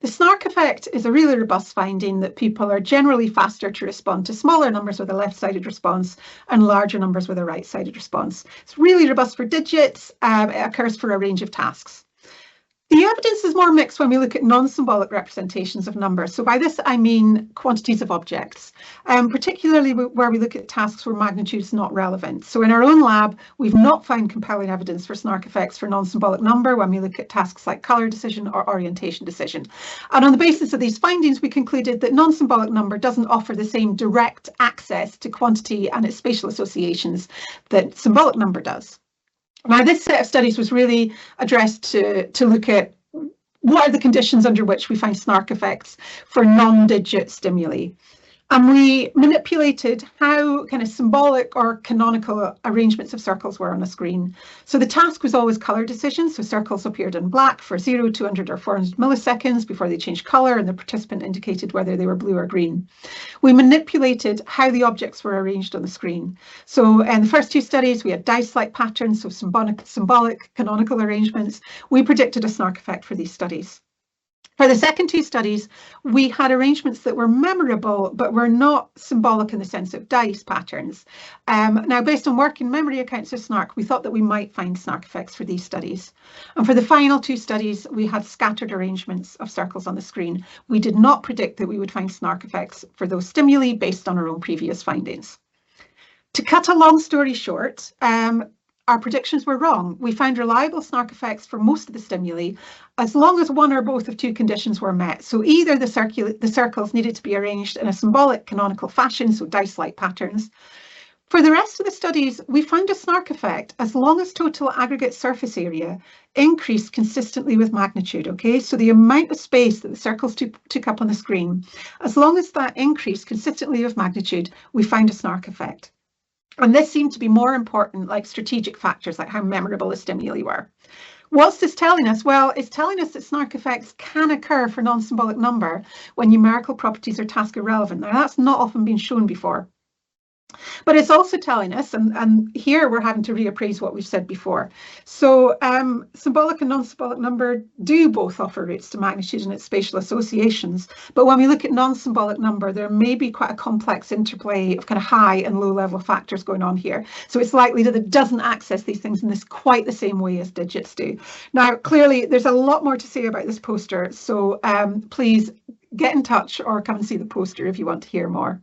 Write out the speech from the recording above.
The snark effect is a really robust finding that people are generally faster to respond to smaller numbers with a left-sided response and larger numbers with a right-sided response. It's really robust for digits. It occurs for a range of tasks. The evidence is more mixed when we look at non-symbolic representations of numbers. So by this, I mean quantities of objects, particularly where we look at tasks where magnitude is not relevant. So in our own lab, we've not found compelling evidence for snark effects for non-symbolic number when we look at tasks like color decision or orientation decision. And on the basis of these findings, we concluded that non-symbolic number doesn't offer the same direct access to quantity and its spatial associations that symbolic number does. Now, this set of studies was really addressed to look at what are the conditions under which we find snark effects for non-digit stimuli. And we manipulated how kind of symbolic or canonical arrangements of circles were on a screen. So the task was always color decision. So circles appeared in black for 0, 200 or 400 milliseconds before they changed color, and the participant indicated whether they were blue or green. We manipulated how the objects were arranged on the screen. So in the first two studies, we had dice-like patterns, so symbolic canonical arrangements. We predicted a snark effect for these studies. For the second two studies, we had arrangements that were memorable, but were not symbolic in the sense of dice patterns. Now, based on working memory accounts of snark, we thought that we might find snark effects for these studies. And for the final two studies, we had scattered arrangements of circles on the screen. We did not predict that we would find snark effects for those stimuli based on our own previous findings. To cut a long story short, our predictions were wrong. We found reliable snark effects for most of the stimuli, as long as one or both of two conditions were met. So either the circles needed to be arranged in a symbolic canonical fashion, so dice-like patterns. For the rest of the studies, we found a snark effect as long as total aggregate surface area increased consistently with magnitude, okay? So the amount of space that the circles took up on the screen, as long as that increased consistently with magnitude, we found a snark effect. And this seemed to be more important, like strategic factors, like how memorable the stimuli were. What's this telling us? Well, it's telling us that snark effects can occur for non-symbolic number when numerical properties are task irrelevant. Now, that's not often been shown before. But it's also telling us, and here we're having to reappraise what we've said before. So symbolic and non-symbolic number do both offer roots to magnitude and its spatial associations. But when we look at non-symbolic number, there may be quite a complex interplay of kind of high and low level factors going on here. So it's likely that it doesn't access these things in this quite the same way as digits do. Now, clearly, there's a lot more to say about this poster. So please get in touch or come and see the poster if you want to hear more.